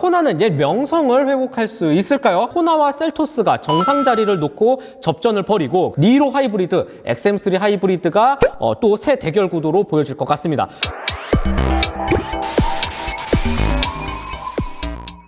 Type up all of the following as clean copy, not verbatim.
코나는 옛 명성을 회복할 수 있을까요? 코나와 셀토스가 정상 자리를 놓고 접전을 벌이고 니로 하이브리드, XM3 하이브리드가 또 새 대결 구도로 보여질 것 같습니다.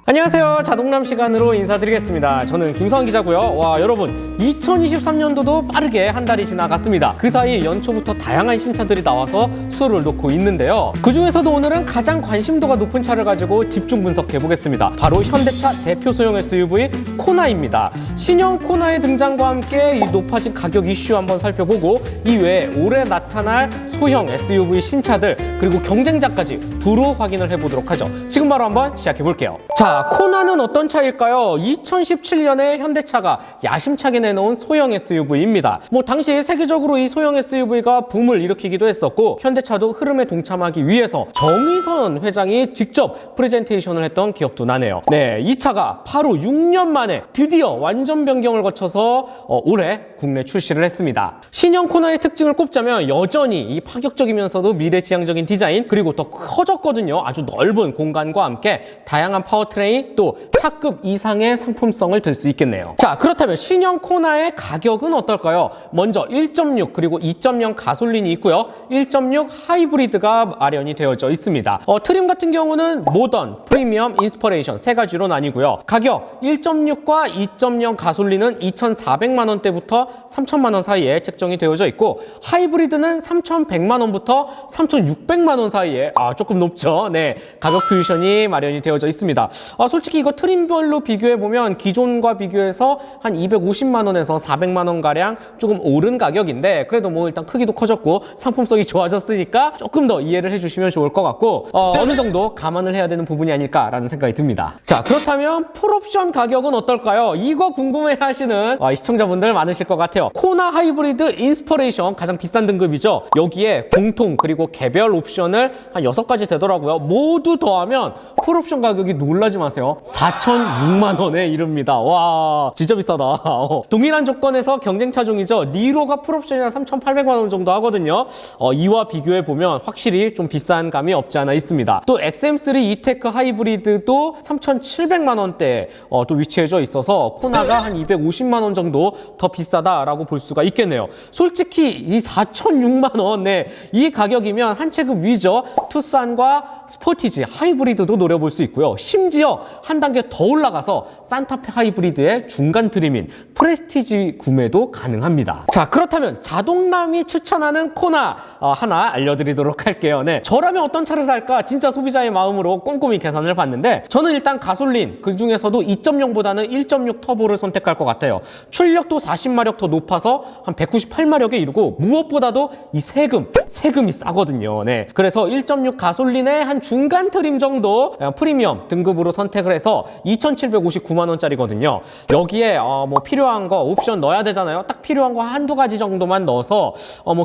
안녕하세요. 자동람 시간으로 인사드리겠습니다. 저는 김성환 기자고요. 와, 여러분 2023년도도 빠르게 한 달이 지나갔습니다. 그 사이 연초부터 다양한 신차들이 나와서 수를 놓고 있는데요. 그 중에서도 오늘은 가장 관심도가 높은 차를 가지고 집중 분석해 보겠습니다. 바로 현대차 대표 소형 SUV 코나입니다. 신형 코나의 등장과 함께 이 높아진 가격 이슈 한번 살펴보고 이외에 올해 나타날 소형 SUV 신차들 그리고 경쟁자까지 두루 확인을 해보도록 하죠. 지금 바로 한번 시작해 볼게요. 자, 코나는 어떤 차일까요? 2017년에 현대차가 야심차게 내놓은 소형 SUV입니다. 당시 세계적으로 이 소형 SUV가 붐을 일으키기도 했었고 현대차도 흐름에 동참하기 위해서 정의선 회장이 직접 프레젠테이션을 했던 기억도 나네요. 네, 이 차가 바로 6년 만에 드디어 완전 변경을 거쳐서 올해 국내 출시를 했습니다. 신형 코나의 특징을 꼽자면 여전히 이 파격적이면서도 미래지향적인 디자인 그리고 더 커졌거든요. 아주 넓은 공간과 함께 다양한 파워트레인 또 차급 이상의 상품성을 들 수 있겠네요. 자, 그렇다면 신형 코나의 가격은 어떨까요? 먼저 1.6 그리고 2.0 가솔린이 있고요. 1.6 하이브리드가 마련이 되어져 있습니다. 트림 같은 경우는 모던, 프리미엄, 인스퍼레이션 세 가지로 나뉘고요. 가격 1.6과 2.0 가솔린은 2,400만 원대부터 3,000만 원 사이에 책정이 되어져 있고 하이브리드는 3,100만 원부터 3,600만 원 사이에 조금 높죠. 네, 가격 퓨전이 마련이 되어져 있습니다. 솔직히 이거 트림별로 비교해보면 기존과 비교해서 한 250만 원에서 400만 원 가량 조금 오른 가격인데 그래도 일단 크기도 커졌고 상품성이 좋아졌으니까 조금 더 이해를 해주시면 좋을 것 같고 어느 정도 감안을 해야 되는 부분이 아닐까라는 생각이 듭니다. 자, 그렇다면 풀옵션 가격은 어떨까요? 이거 궁금해하시는 시청자분들 많으실 것 같아요. 코나 하이브리드 인스퍼레이션 가장 비싼 등급이죠. 여기에 공통 그리고 개별 옵션을 한 6가지 되더라고요. 모두 더하면 풀옵션 가격이 놀라지 마세요. 4,006만 원에 이릅니다. 와, 진짜 비싸다. 동일한 조건에서 경쟁 차종이죠. 니로가 풀옵션이 한 3,800만 원 정도 하거든요. 이와 비교해보면 확실히 좀 비싼 감이 없지 않아 있습니다. 또 XM3 이테크 하이브리드도 3,700만 원대에 또 위치해져 있어서 코나가 한 250만 원 정도 더 비싸다라고 볼 수가 있겠네요. 솔직히 이 4,006만 원에 이 가격이면 한 체급 위죠. 투싼과 스포티지 하이브리드도 노려볼 수 있고요. 심지어 한 단계 더 올라가서 산타페 하이브리드의 중간 트림인 프레스티지 구매도 가능합니다. 자, 그렇다면 자동남이 추천하는 코나 하나 알려드리도록 할게요. 네, 저라면 어떤 차를 살까? 진짜 소비자의 마음으로 꼼꼼히 계산을 봤는데 저는 일단 가솔린 그 중에서도 2.0보다는 1.6 터보를 선택할 것 같아요. 출력도 40마력 더 높아서 한 198마력에 이르고 무엇보다도 이 세금이 싸거든요. 네, 그래서 1.6 가솔린의 한 중간 트림 정도 프리미엄 등급으로 선택을 해서 2,759만 원짜리거든요. 여기에 필요한 거 옵션 넣어야 되잖아요. 딱 필요한 거 한두 가지 정도만 넣어서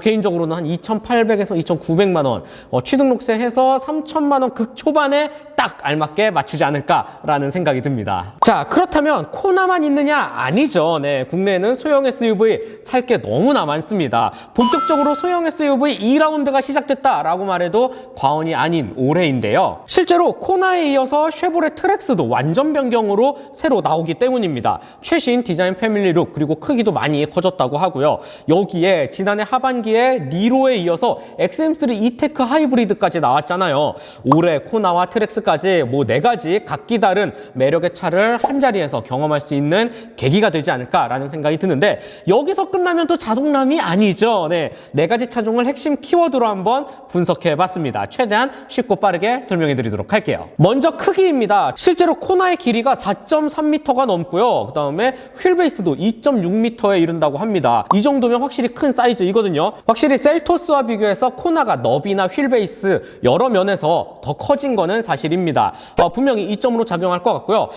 개인적으로는 한 2,800에서 2,900만 원 취등록세 해서 3,000만 원 극초반에 딱 알맞게 맞추지 않을까라는 생각이 듭니다. 자, 그렇다면 코나만 있느냐? 아니죠. 네, 국내에는 소형 SUV 살 게 너무나 많습니다. 본격적으로 소형 SUV 2라운드가 시작됐다라고 말해도 과언이 아닌 올해인데요. 실제로 코나에 이어서 쉐보레 트랙스도 완전 변경으로 새로 나오기 때문입니다. 최신 디자인 패밀리 룩 그리고 크기도 많이 커졌다고 하고요. 여기에 지난해 하반기에 니로에 이어서 XM3 이테크 하이브리드까지 나왔잖아요. 올해 코나와 트랙스까지 4가지 각기 다른 매력의 차를 한자리에서 경험할 수 있는 계기가 되지 않을까라는 생각이 드는데 여기서 끝나면 또 자동남이 아니죠. 네, 4가지 차종을 핵심 키워드로 한번 분석해봤습니다. 최대한 쉽고 빠르게 설명해드리도록 할게요. 먼저 크기입니다. 실제로 코나의 길이가 4.3m가 넘고요. 그 다음에 휠베이스도 2.6m에 이른다고 합니다. 이 정도면 확실히 큰 사이즈이거든요. 확실히 셀토스와 비교해서 코나가 너비나 휠베이스 여러 면에서 더 커진 거는 사실입니다. 분명히 이점으로 작용할 것 같고요.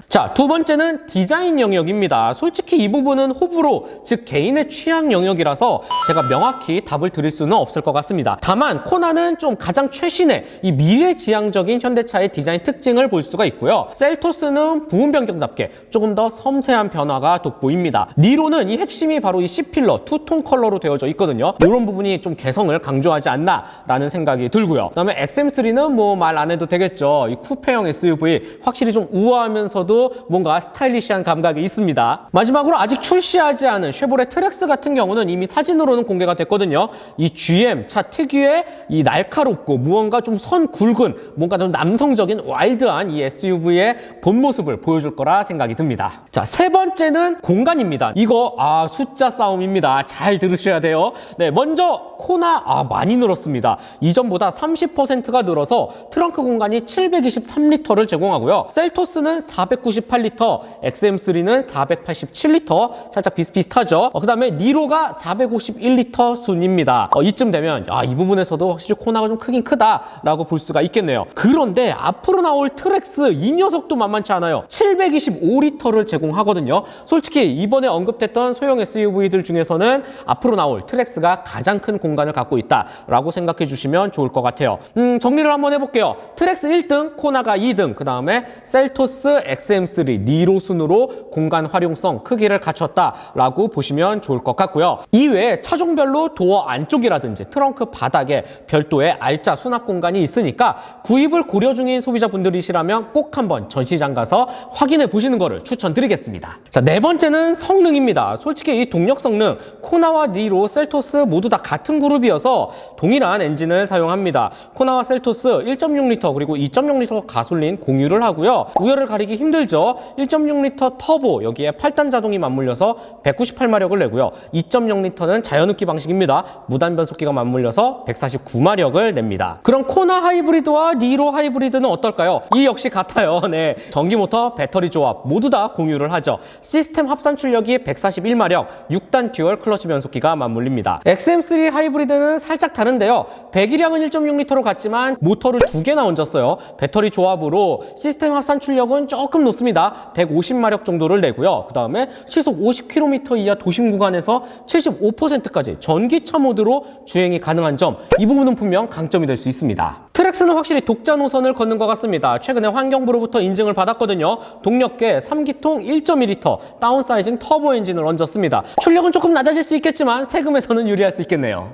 자, 자, 두 번째는 디자인 영역입니다. 솔직히 이 부분은 호불호, 즉 개인의 취향 영역이라서 제가 명확히 답을 드릴 수는 없을 것 같습니다. 다만 코나는 좀 가장 최신의 이 미래지향적인 현대차의 디자인 특징을 볼 수가 있고요. 셀토스는 부분 변경답게 조금 더 섬세한 변화가 돋보입니다. 니로는 이 핵심이 바로 이 C필러 투톤 컬러로 되어져 있거든요. 이런 부분이 좀 개성을 강조하지 않나라는 생각이 들고요. 그다음에 XM3는 뭐 말 안 해도 되겠죠. 이 쿠페형 SUV 확실히 좀 우아하면서도 뭔가 스타일리시한 감각이 있습니다. 마지막으로 아직 출시하지 않은 쉐보레 트랙스 같은 경우는 이미 사진으로는 공개가 됐거든요. 이 GM 차 특유의 이 날카롭고 무언가 좀 선 굵은 뭔가 좀 남성적인 와일드한 이 SUV의 본 모습을 보여줄 거라 생각이 듭니다. 자, 세 번째는 공간입니다. 이거 숫자 싸움입니다. 잘 들으셔야 돼요. 네, 먼저 코나 많이 늘었습니다. 이전보다 30%가 늘어서 트렁크 공간이 723리터를 제공하고요. 셀토스는 498리터, XM3는 487리터, 살짝 비슷비슷하죠. 그 다음에 니로가 451리터 순입니다. 이쯤 되면 이 부분에서도 확실히 코나가 좀 크긴 크다라고 볼 수가 있겠네요. 그런데 앞으로 나올 트랙스 이 녀석도 만만치 않아요. 725리터를 제공하거든요. 솔직히 이번에 언급됐던 소형 SUV들 중에서는 앞으로 나올 트랙스가 가장 큰 공간을 갖고 있다라고 생각해 주시면 좋을 것 같아요. 정리를 한번 해볼게요. 트랙스 1등, 코나가 2등, 그 다음에 셀토스, XM3, 니로 순으로 공간 활용성, 크기를 갖췄다라고 보시면 좋을 것 같고요. 이외에 차종별로 도어 안쪽이라든지 트렁크 바닥에 별도의 알짜 수납 공간이 있으니까 구입을 고려 중인 소비자분들이시라면 꼭 한번 전시장 가서 확인해 보시는 거를 추천드리겠습니다. 자, 네 번째는 성능입니다. 솔직히 이 동력 성능, 코나와 니로, 셀토스 모두 다 같은 그룹이어서 동일한 엔진을 사용합니다. 코나와 셀토스 1.6리터 그리고 2.0리터 가솔린 공유를 하고요. 우열을 가리기 힘들죠. 1.6리터 터보, 여기에 8단 자동이 맞물려서 198마력을 내고요. 2.0리터는 자연흡기 방식입니다. 무단 변속기가 맞물려서 149마력을 냅니다. 그럼 코나 하이브리드와 니로 하이브리드는 어떨까요? 이 역시 같아요. 네, 전기 모터, 배터리 조합 모두 다 공유를 하죠. 시스템 합산 출력이 141마력, 6단 듀얼 클러치 변속기가 맞물립니다. XM3 하이브리드는 살짝 다른데요. 배기량은 1.6리터로 같지만 모터를 2개나 얹었어요. 배터리 조합으로 시스템 합산 출력은 조금 높습니다. 150마력 정도를 내고요. 그 다음에 시속 50km 이하 도심 구간에서 75%까지 전기차 모드로 주행이 가능한 점, 이 부분은 분명 강점이 될 수 있습니다. 트랙스는 확실히 독자 노선을 걷는 것 같습니다. 최근에 환경부로부터 인증을 받았거든요. 동력계 3기통 1.2리터 다운사이징 터보 엔진을 얹었습니다. 출력은 조금 낮아질 수 있겠지만 세금에서는 유리할 수 있겠네요.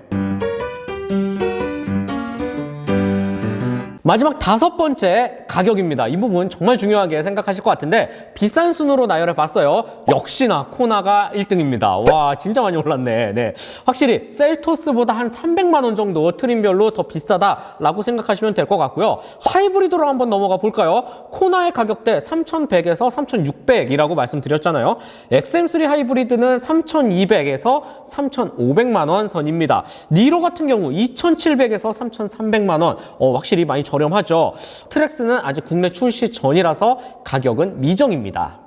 마지막 다섯 번째, 가격입니다. 이 부분 정말 중요하게 생각하실 것 같은데 비싼 순으로 나열해 봤어요. 역시나 코나가 1등입니다. 와, 진짜 많이 올랐네. 네, 확실히 셀토스보다 한 300만 원 정도 트림별로 더 비싸다라고 생각하시면 될 것 같고요. 하이브리드로 한번 넘어가 볼까요? 코나의 가격대 3,100에서 3,600이라고 말씀드렸잖아요. XM3 하이브리드는 3,200에서 3,500만 원 선입니다. 니로 같은 경우 2,700에서 3,300만 원. 확실히 많이 저렴하죠. 트랙스는 아직 국내 출시 전이라서 가격은 미정입니다.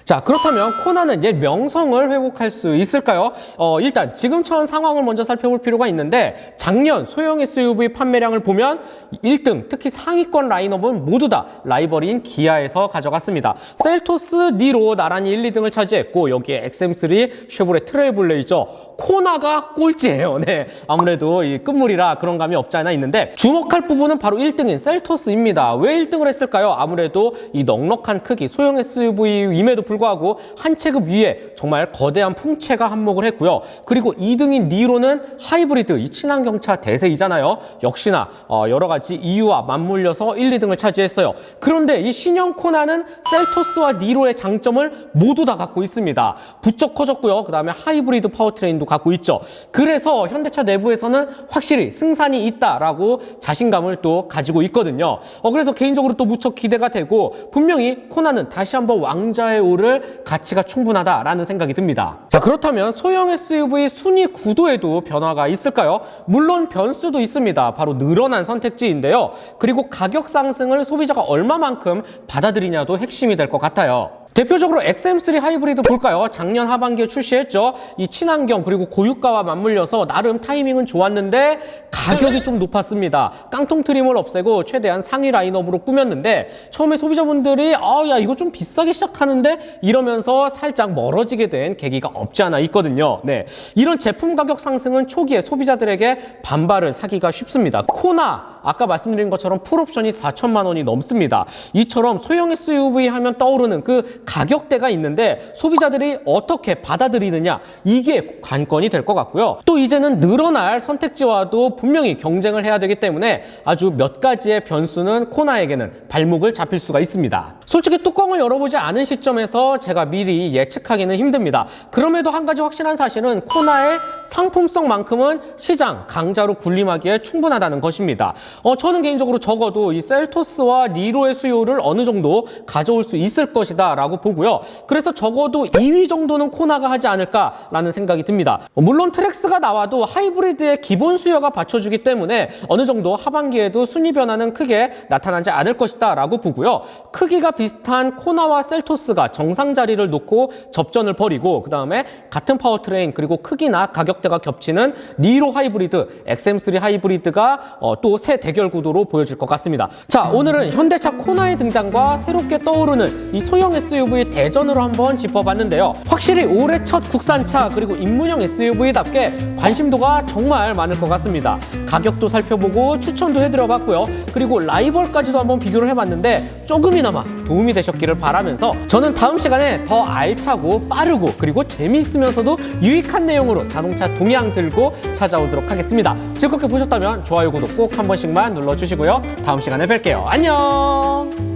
자, 그렇다면 코나는 옛 명성을 회복할 수 있을까요? 일단 지금처럼 상황을 먼저 살펴볼 필요가 있는데 작년 소형 SUV 판매량을 보면 1등, 특히 상위권 라인업은 모두 다 라이벌인 기아에서 가져갔습니다. 셀토스, 니로 나란히 1, 2등을 차지했고 여기에 XM3, 쉐보레 트레일블레이저, 코나가 꼴찌예요. 네, 아무래도 이 끝물이라 그런 감이 없지 않아 있는데 주목할 부분은 바로 1등인 셀토스입니다. 왜 1등을 했을까요? 아무래도 이 넉넉한 크기, 소형 SUV임에도 불구하고 한 체급 위에 정말 거대한 풍채가 한몫을 했고요. 그리고 2등인 니로는 하이브리드, 이 친환경차 대세이잖아요. 역시나 여러 가지 이유와 맞물려서 1, 2등을 차지했어요. 그런데 이 신형 코나는 셀토스와 니로의 장점을 모두 다 갖고 있습니다. 부쩍 커졌고요. 그 다음에 하이브리드 파워트레인도 갖고 있죠. 그래서 현대차 내부에서는 확실히 승산이 있다라고 자신감을 또 가지고 있거든요. 그래서 개인적으로 또 무척 기대가 되고 분명히 코나는 다시 한번 왕좌에 오를 가치가 충분하다라는 생각이 듭니다. 자, 그렇다면 소형 SUV 순위 구도에도 변화가 있을까요? 물론 변수도 있습니다. 바로 늘어난 선택지인데요. 그리고 가격 상승을 소비자가 얼마만큼 받아들이냐도 핵심이 될 것 같아요. 대표적으로 XM3 하이브리드 볼까요? 작년 하반기에 출시했죠. 이 친환경 그리고 고유가와 맞물려서 나름 타이밍은 좋았는데 가격이 좀 높았습니다. 깡통 트림을 없애고 최대한 상위 라인업으로 꾸몄는데 처음에 소비자분들이 야 이거 좀 비싸게 시작하는데 이러면서 살짝 멀어지게 된 계기가 없지 않아 있거든요. 네, 이런 제품 가격 상승은 초기에 소비자들에게 반발을 사기가 쉽습니다. 코나 아까 말씀드린 것처럼 풀옵션이 4천만 원이 넘습니다. 이처럼 소형 SUV 하면 떠오르는 그 가격대가 있는데 소비자들이 어떻게 받아들이느냐, 이게 관건이 될 것 같고요. 또 이제는 늘어날 선택지와도 분명히 경쟁을 해야 되기 때문에 아주 몇 가지의 변수는 코나에게는 발목을 잡힐 수가 있습니다. 솔직히 뚜껑을 열어보지 않은 시점에서 제가 미리 예측하기는 힘듭니다. 그럼에도 한 가지 확실한 사실은 코나의 상품성만큼은 시장 강자로 군림하기에 충분하다는 것입니다. 저는 개인적으로 적어도 이 셀토스와 니로의 수요를 어느 정도 가져올 수 있을 것이다 라고 보고요. 그래서 적어도 2위 정도는 코나가 하지 않을까라는 생각이 듭니다. 물론 트랙스가 나와도 하이브리드의 기본 수요가 받쳐주기 때문에 어느 정도 하반기에도 순위 변화는 크게 나타나지 않을 것이다 라고 보고요. 크기가 비슷한 코나와 셀토스가 정상 자리를 놓고 접전을 벌이고, 그 다음에 같은 파워트레인 그리고 크기나 가격대가 겹치는 니로 하이브리드, XM3 하이브리드가 또 새 대결 구도로 보여질 것 같습니다. 자, 오늘은 현대차 코나의 등장과 새롭게 떠오르는 이 소형 SUV 대전으로 한번 짚어봤는데요. 확실히 올해 첫 국산차 그리고 입문형 SUV답게 관심도가 정말 많을 것 같습니다. 가격도 살펴보고 추천도 해드려봤고요. 그리고 라이벌까지도 한번 비교를 해봤는데 조금이나마 도움이 되셨기를 바라면서 저는 다음 시간에 더 알차고 빠르고 그리고 재미있으면서도 유익한 내용으로 자동차 동향 들고 찾아오도록 하겠습니다. 즐겁게 보셨다면 좋아요, 구독 꼭 한 번씩만 눌러주시고요. 다음 시간에 뵐게요. 안녕!